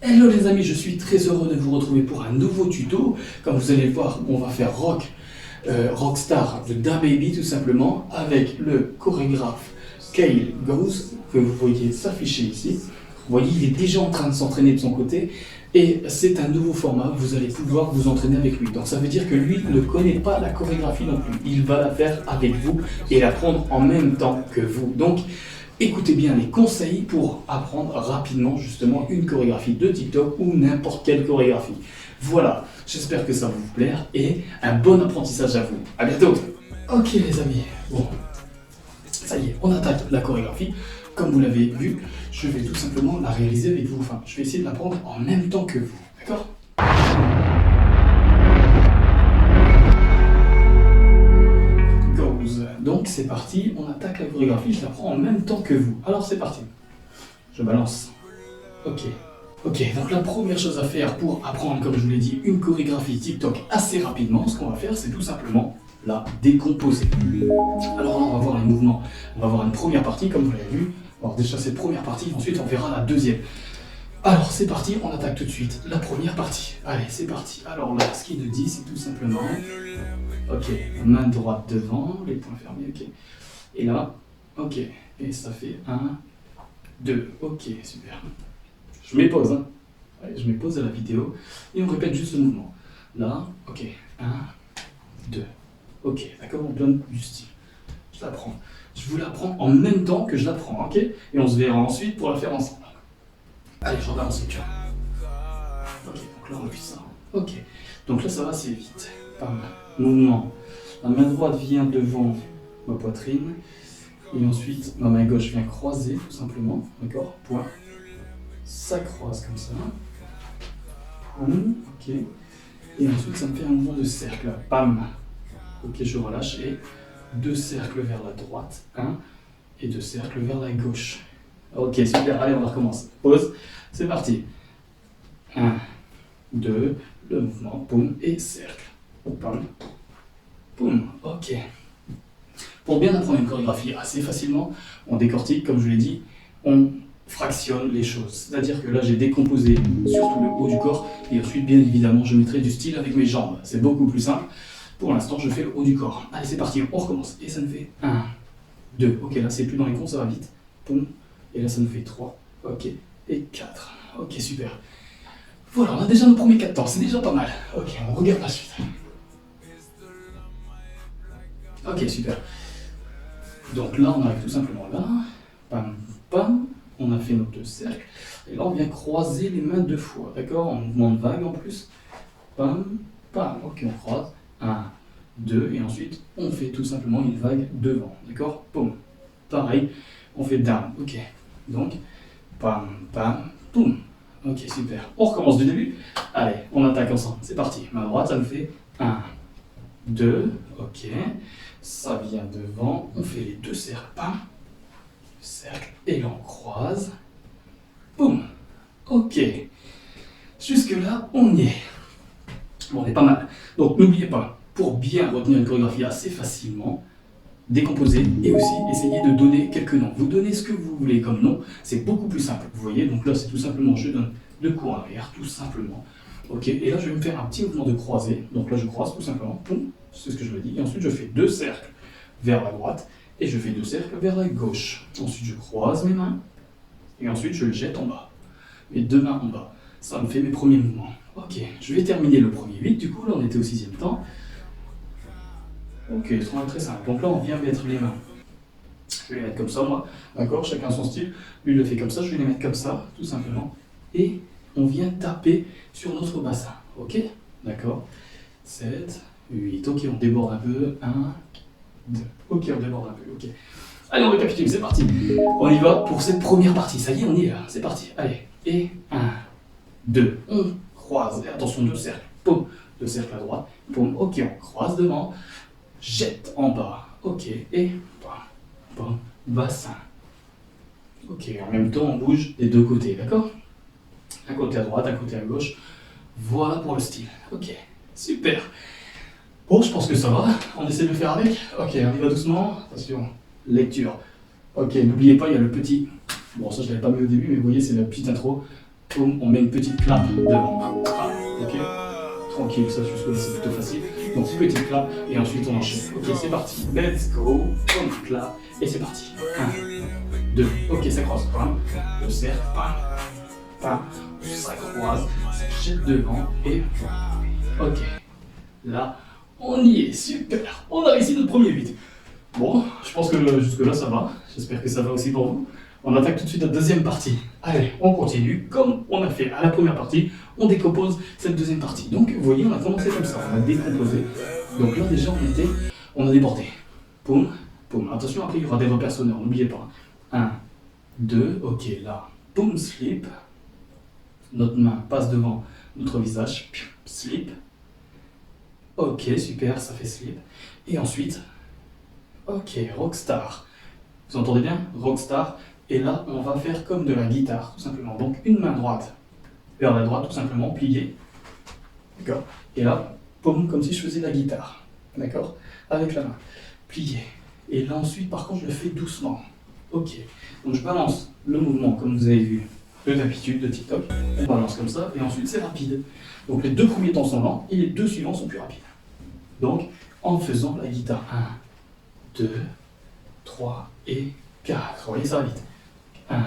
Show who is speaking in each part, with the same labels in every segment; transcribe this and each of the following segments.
Speaker 1: Hello les amis, je suis très heureux de vous retrouver pour un nouveau tuto. Comme vous allez le voir, on va faire Rockstar de DaBaby tout simplement avec le chorégraphe Kyle Goes que vous voyez s'afficher ici. Vous voyez, il est déjà en train de s'entraîner de son côté et c'est un nouveau format, vous allez pouvoir vous entraîner avec lui. Donc ça veut dire que lui ne connaît pas la chorégraphie non plus. Il va la faire avec vous et l'apprendre en même temps que vous. Donc écoutez bien les conseils pour apprendre rapidement justement une chorégraphie de TikTok ou n'importe quelle chorégraphie. Voilà, j'espère que ça va vous plaire et un bon apprentissage à vous. À bientôt. Ok les amis, bon, ça y est, on attaque la chorégraphie. Comme vous l'avez vu, je vais tout simplement la réaliser avec vous. Enfin, je vais essayer de l'apprendre en même temps que vous, d'accord ? Donc c'est parti, on attaque la chorégraphie, je la prends en même temps que vous. Alors c'est parti. Je balance. Ok. Ok, donc la première chose à faire pour apprendre, comme je vous l'ai dit, une chorégraphie TikTok assez rapidement, ce qu'on va faire, c'est tout simplement la décomposer. Alors là, on va voir les mouvements. On va voir une première partie, comme vous l'avez vu. Alors déjà cette première partie, ensuite on verra la deuxième. Alors c'est parti, on attaque tout de suite la première partie. Allez, c'est parti. Alors là, ce qu'il nous dit, c'est tout simplement... Ok, main droite devant, les poings fermés, ok. Et là, ok, et ça fait 1, 2, ok, super. Je mets pause, hein. Allez, je mets pause à la vidéo et on répète juste le mouvement. Là, ok, 1, 2, ok, d'accord, on donne du style. Je la prends. Je vous la prends en même temps que je la prends, ok? Et on se verra ensuite pour la faire ensemble. Allez, je rebalance le cœur. Ok, donc là on appuie ça. Ok, donc là ça va assez vite. Pam. Mouvement. La main droite vient devant ma poitrine et ensuite ma main gauche vient croiser tout simplement. D'accord? Point. Ça croise comme ça. Ok. Et ensuite ça me fait un mouvement de cercle. Pam. Ok, je relâche et 2 cercles vers la droite. 1 et 2 cercles vers la gauche. Ok, super. Allez, on recommence. Pause. C'est parti. 1, 2, le mouvement. Poum et cercle. Pam. Boum, ok. Pour bien apprendre une chorégraphie assez facilement, on décortique, comme je l'ai dit, on fractionne les choses. C'est-à-dire que là, j'ai décomposé surtout le haut du corps, et ensuite, bien évidemment, je mettrai du style avec mes jambes. C'est beaucoup plus simple. Pour l'instant, je fais le haut du corps. Allez, c'est parti, on recommence. Et ça nous fait 1, 2. Ok, là, c'est plus dans les comptes, ça va vite. Boum. Et là, ça nous fait 3. Ok. Et 4. Ok, super. Voilà, on a déjà nos premiers 4 temps. C'est déjà pas mal. Ok, on regarde la suite. Ok, super. Donc là, on arrive tout simplement là. Pam, pam. On a fait nos 2 cercles. Et là, on vient croiser les mains 2 fois. D'accord? En mouvement de vague en plus. Pam, pam. Ok, on croise. 1, 2. Et ensuite, on fait tout simplement une vague devant. D'accord? Poum. Pareil, on fait down. Ok. Donc, pam, pam, poum. Ok, super. On recommence du début. Allez, on attaque ensemble. C'est parti. Main droite, ça nous fait 1, 2. Ok. Ça vient devant, on fait les 2 cercles, pam, cercle, et là on croise, boum, ok, jusque là on y est, bon on est pas mal, donc n'oubliez pas, pour bien retenir une chorégraphie assez facilement, décomposer et aussi essayer de donner quelques noms, vous donnez ce que vous voulez comme nom, c'est beaucoup plus simple, vous voyez, donc là c'est tout simplement, je donne 2 coups en arrière, tout simplement, ok, et là je vais me faire un petit mouvement de croisée, donc là je croise tout simplement, boum, c'est ce que je me dis, et ensuite je fais 2 cercles vers la droite, et je fais 2 cercles vers la gauche. Ensuite je croise mes mains, et ensuite je le jette en bas. Mes 2 mains en bas. Ça me fait mes premiers mouvements. Ok, je vais terminer le premier 8, du coup là on était au 6e temps. Ok, très simple. Donc là on vient mettre les mains. Je vais les mettre comme ça moi, d'accord, chacun son style. Lui il le fait comme ça, je vais les mettre comme ça, tout simplement. Et on vient taper sur notre bassin, ok, d'accord. 7, 8, ok, on déborde un peu, 1, 2, ok, on déborde un peu, ok. Allez, on récapitule, c'est parti. On y va pour cette première partie, ça y est, on y est là, c'est parti. Allez, et 1, 2, on croise, et attention, 2 cercles, poum, 2 cercles à droite, poum, ok, on croise devant, jette en bas, ok, et pam, pam, bassin. Ok, en même temps, on bouge des 2 côtés, d'accord? Un côté à droite, un côté à gauche. Voilà pour le style. Ok, super. Bon, je pense que ça va. On essaie de le faire avec. Ok, on y va doucement. Attention, lecture. Ok, n'oubliez pas, il y a le petit... Bon, ça, je ne l'avais pas mis au début, mais vous voyez, c'est la petite intro. boum, on met une petite clap devant. Ok? Tranquille, ça jusque-là c'est plutôt facile. Donc petite clap et ensuite on enchaîne. Ok, c'est parti. Let's go. Boum, clap et c'est parti. 1, 2, ok, ça croise. Bam, je serre, bam, bam, ça croise, ça jette devant et ok. Là, on y est, super. On a réussi notre premier 8. Bon, je pense que jusque-là ça va. J'espère que ça va aussi pour vous. On attaque tout de suite la deuxième partie. Allez, on continue. Comme on a fait à la première partie, on décompose cette deuxième partie. Donc, vous voyez, on a commencé comme ça. On a décomposé. Donc là, déjà, on a débordé. Poum, poum. Attention, après, il y aura des repères sonores. N'oubliez pas. 1, 2, ok, là. Poum, slip. Notre main passe devant notre visage. Slip. Ok, super, ça fait slip. Et ensuite, ok, rockstar. Vous entendez bien? Rockstar. Et là, on va faire comme de la guitare, tout simplement. Donc, une main droite vers la droite, tout simplement, pliée. D'accord? Et là, poum, comme si je faisais la guitare. D'accord? Avec la main. Pliée. Et là, ensuite, par contre, je le fais doucement. Ok. Donc, je balance le mouvement, comme vous avez vu, de d'habitude, de TikTok. On balance comme ça, et ensuite, c'est rapide. Donc, les deux premiers temps sont lents, et les deux suivants sont plus rapides. Donc, en faisant la guitare. 1, 2, 3 et 4. Vous voyez, ça va vite. 1,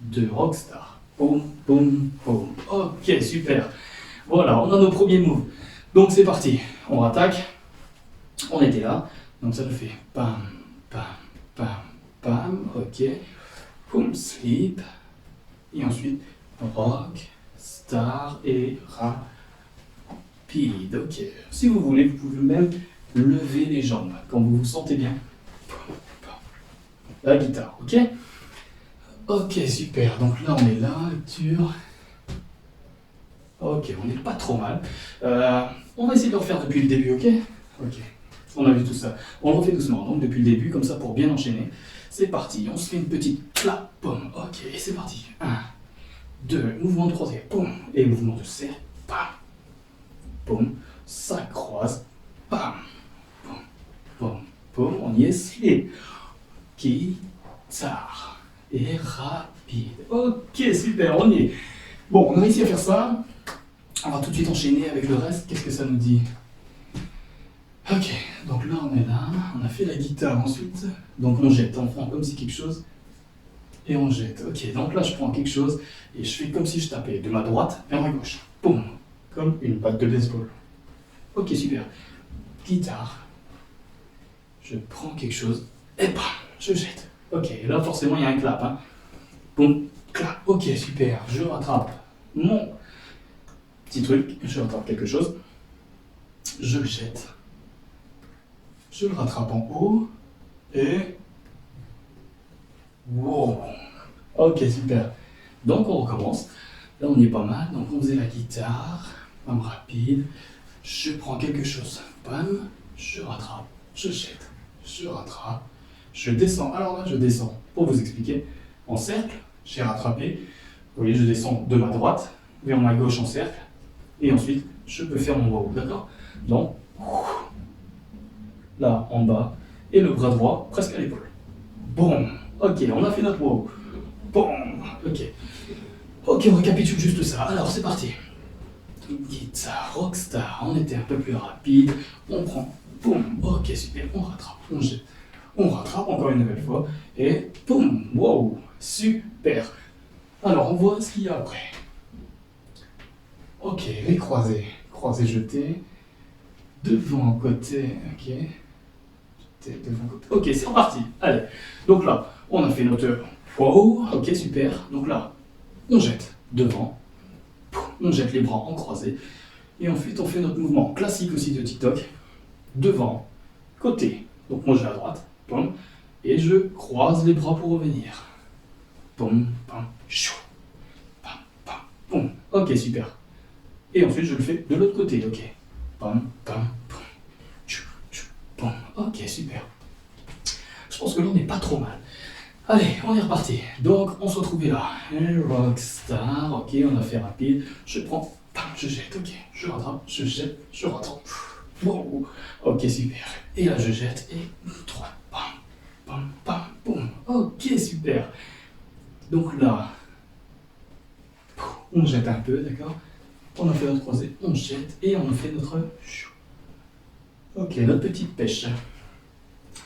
Speaker 1: 2, rockstar. Boum, boum, boum. Ok, super. Voilà, on a nos premiers moves. Donc c'est parti. On rattaque. On était là. Donc ça nous fait pam, pam, pam, pam. Ok. Boum, slip. Et ensuite, rock, star et rapide. Ok. Si vous voulez, vous pouvez même lever les jambes quand vous vous sentez bien. La guitare, ok? Ok, super. Donc là, on est là, lecture. Ok, on n'est pas trop mal. On va essayer de le refaire depuis le début, ok? Ok. On a vu tout ça. On le refait doucement, donc depuis le début, comme ça, pour bien enchaîner. C'est parti. On se fait une petite clap. Boum. Ok, c'est parti. 1, 2, mouvement de croisé. Boum. Et mouvement de serre. Bam. Boum. Ça croise. Bam. Boum. Boum. Boum. On y est. Slip. Guitare. Et rapide. Ok, super, on y est. Bon, on a réussi à faire ça. On va tout de suite enchaîner avec le reste. Qu'est-ce que ça nous dit? Ok, donc là on est là. On a fait la guitare ensuite. Donc on jette, on prend comme si quelque chose. Et on jette. Ok, donc là je prends quelque chose et je fais comme si je tapais de ma droite vers ma gauche. Boum, comme une batte de baseball. Ok, super. Guitare. Je prends quelque chose et bam, je jette. Ok, là forcément il y a un clap. Hein. Boum, clap. Ok, super. Je rattrape mon petit truc. Je rattrape quelque chose. Je le jette. Je le rattrape en haut. Et... wow. Ok, super. Donc on recommence. Là on est pas mal. Donc on faisait la guitare. Bam, rapide. Je prends quelque chose. Bam. Je rattrape. Je jette. Je rattrape. Je descends. Alors là je descends. Pour vous expliquer. En cercle. J'ai rattrapé. Vous voyez, je descends de ma droite vers ma gauche en cercle. Et ensuite, je peux faire mon wow. D'accord? Donc, là, en bas. Et le bras droit, presque à l'épaule. Bon. Ok, on a fait notre wow. Bon. Ok. Ok, on récapitule juste ça. Alors, c'est parti. Guitare, rockstar. On était un peu plus rapide. On prend. Boum. Ok, super. On rattrape. On jette. On rattrape encore une nouvelle fois. Et boum. Wow. Super. Alors, on voit ce qu'il y a après. Ok, les croisés. Croisés jetés. Devant, côté. Ok. Devant, côté. Ok, c'est reparti. Allez. Donc là, on a fait notre wow. Ok, super. Donc là, on jette devant. On jette les bras en croisés. Et ensuite, on fait notre mouvement classique aussi de TikTok. Devant, côté. Donc moi, je vais à droite. Boum. Et je croise les bras pour revenir. Boum, bam, chou. Bam, bam, boum. Ok, super. Et ensuite, je le fais de l'autre côté, ok. Pam, pam, pam. Tchou, tchou, pam. Ok, super. Je pense que là, on n'est pas trop mal. Allez, on est reparti. Donc, on se retrouvait là. Rockstar, ok, on a fait rapide. Je prends, pam, je jette, ok. Je rattrape, je jette, je rattrape. Wow. Ok, super. Et là, je jette et 3, pam, pam, pam, boum. Ok, super. Donc là, on jette un peu, d'accord? On a fait notre croisé, on jette et on fait notre... Ok, notre petite pêche.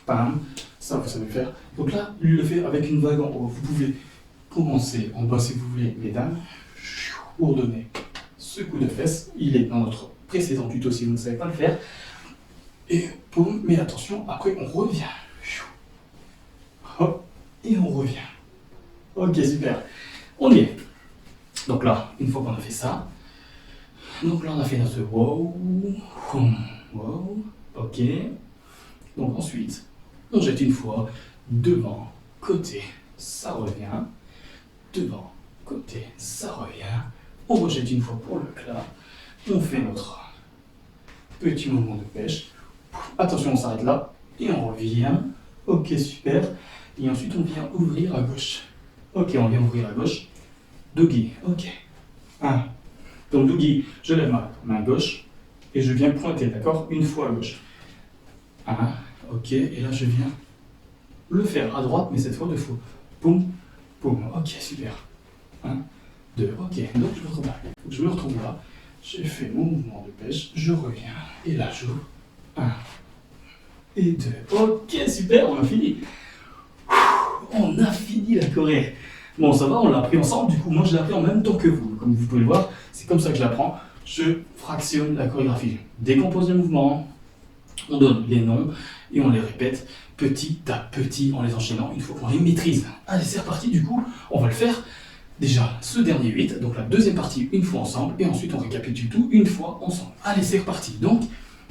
Speaker 1: Pam, ça vous savez faire. Donc là, lui le fait avec une vague en haut. Vous pouvez commencer en bas si vous voulez, mesdames. Ourdonner ce coup de fesse. Il est dans notre précédent tuto si vous ne savez pas le faire. Et boum, mais attention, après on revient. Hop, et on revient. Ok, super. On y est. Donc là, une fois qu'on a fait ça, donc là on a fait notre wow, wow, ok. Donc ensuite, on jette une fois, devant, côté, ça revient, devant, côté, ça revient. On rejette une fois pour le clap. On fait notre petit mouvement de pêche. Attention, on s'arrête là et on revient. Ok, super. Et ensuite, on vient ouvrir à gauche. Ok, on vient ouvrir à gauche. Doggy, ok. 1. Donc, doggy, je lève ma main gauche et je viens pointer, d'accord? Une fois à gauche. 1, ok. Et là, je viens le faire à droite, mais cette fois 2 fois. Boum, boum. Ok, super. 1, 2, ok. Donc, je me retrouve là. Je me retrouve là. J'ai fait mon mouvement de pêche. Je reviens. Et là, j'ouvre. 1 et 2. Ok, super, on a fini. On a fini la Corée. Bon, ça va, on l'a appris ensemble. Du coup, moi, je l'ai appris en même temps que vous. Comme vous pouvez le voir, c'est comme ça que je l'apprends. Je fractionne la chorégraphie. Je décompose les mouvements, on donne les noms et on les répète petit à petit en les enchaînant. Il faut qu'on les maîtrise. Allez, c'est reparti. Du coup, on va le faire. Déjà, ce dernier 8, donc la deuxième partie une fois ensemble, et ensuite on récapitule tout une fois ensemble. Allez, c'est reparti. Donc,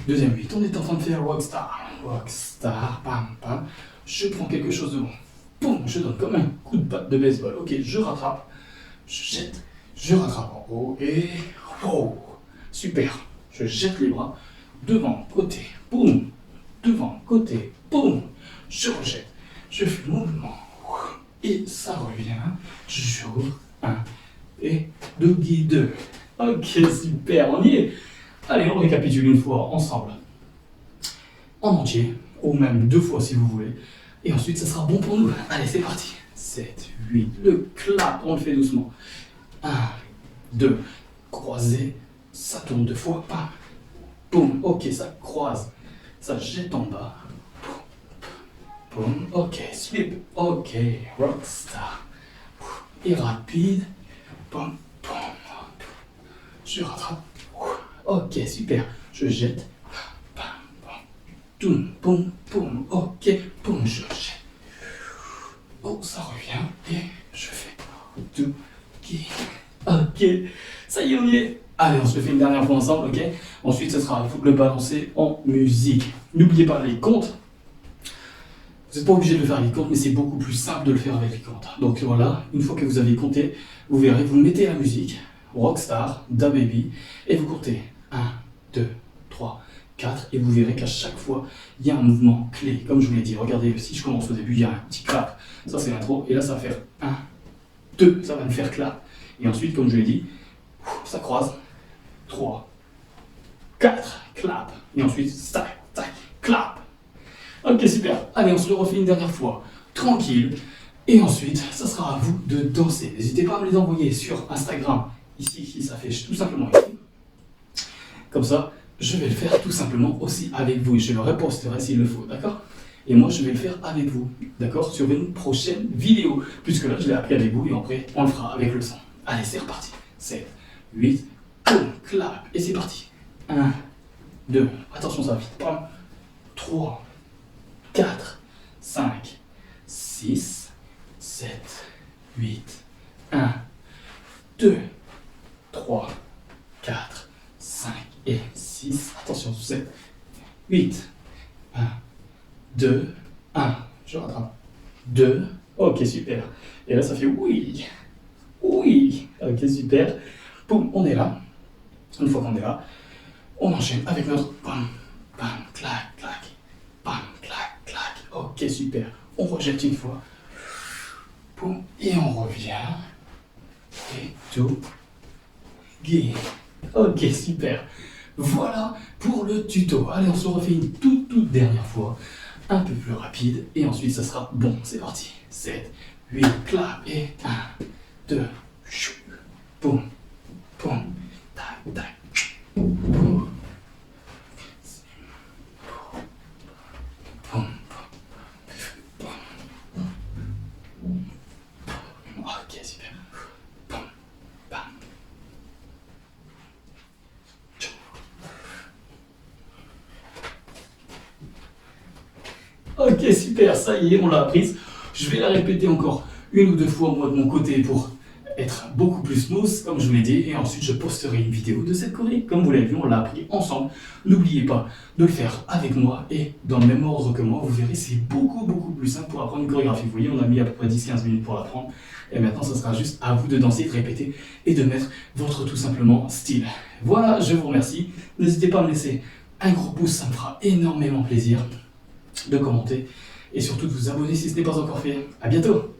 Speaker 1: deuxième 8, on est en train de faire Rockstar. Rockstar, pam, pam. Je prends quelque chose de bon. Boum, je donne comme un coup de batte de baseball. Ok, je rattrape, je jette, je rattrape en haut et... Oh, super. Je jette les bras, devant, côté, boum, devant, côté, boum. Je rejette, je fais le mouvement. Et ça revient, j'ouvre, 1 et doggy 2. Ok, super, on y est. Allez, on récapitule une fois ensemble. En entier, ou même 2 fois si vous voulez. Et ensuite, ça sera bon pour nous. Allez, c'est parti. 7, 8, le clap, on le fait doucement. 1, 2, croisé, ça tourne 2 fois, pas. Boum, ok, ça croise, ça jette en bas. Boum, ok, slip, ok, rockstar. Et rapide, boum, boum, je rattrape. Ok, super, je jette. Boum, boum, boum, ok, boum, je jette. Oh, ça revient et je fais tout qui. Ok, ça y est, on y est. Allez, on se le fait une dernière fois ensemble, ok? Ensuite, ce sera à vous de le balancer en musique. N'oubliez pas les comptes. Vous n'êtes pas obligé de le faire avec les comptes, mais c'est beaucoup plus simple de le faire avec les comptes. Donc voilà, une fois que vous avez compté, vous verrez, vous mettez la musique, Rockstar, Da Baby, et vous comptez 1, 2, 3, 4, et vous verrez qu'à chaque fois, il y a un mouvement clé. Comme je vous l'ai dit, regardez, si je commence au début, il y a un petit clap. Ça, c'est l'intro, et là, ça va faire 1, 2, ça va me faire clap. Et ensuite, comme je l'ai dit, ça croise, 3, 4, clap. Et ensuite, tac, tac, clap. Ok, super. Allez, on se le refait une dernière fois. Tranquille. Et ensuite, ça sera à vous de danser. N'hésitez pas à me les envoyer sur Instagram. Ici, ça fait tout simplement ici. Comme ça, je vais le faire tout simplement aussi avec vous. Je le reposterai s'il le faut, d'accord? Et moi, je vais le faire avec vous, d'accord? Sur une prochaine vidéo. Puisque là, je l'ai appris avec vous et après, on le fera avec le son. Allez, c'est reparti. 7, 8, boum, clap. Et c'est parti. 1, 2, attention, ça va vite. 3, 4, 5, 6, 7, 8, 1, 2, 3, 4, 5 et 6. Attention, 7, 8, 1, 2, 1. Je rattrape. 2. Ok, super. Et là, ça fait oui. Oui. Ok, super. Boum, on est là. Une fois qu'on est là, on enchaîne avec notre bam, bam, clac, clac. Bam, clac, clac. Ok, super. On rejette une fois. Boum, et on revient. Et tout. Gay. Ok, super. Voilà pour le tuto. Allez, on se refait une toute dernière fois. Un peu plus rapide. Et ensuite, ça sera bon. C'est parti. 7, 8, clap. Et 1, 2, boum. tac. Boum. Boum. Ok, super. Boum. Bam. Tchou. Ok, super, ça y est, on l'a apprise. Je vais la répéter encore une ou deux fois moi de mon côté pour être beaucoup plus smooth, comme je vous l'ai dit, et ensuite je posterai une vidéo de cette choré. Comme vous l'avez vu, on l'a appris ensemble. N'oubliez pas de le faire avec moi et dans le même ordre que moi. Vous verrez, c'est beaucoup plus simple pour apprendre une chorégraphie. Vous voyez, on a mis à peu près 10-15 minutes pour l'apprendre. Et maintenant, ce sera juste à vous de danser, de répéter et de mettre votre tout simplement style. Voilà, je vous remercie. N'hésitez pas à me laisser un gros pouce, ça me fera énormément plaisir de commenter et surtout de vous abonner si ce n'est pas encore fait. À bientôt!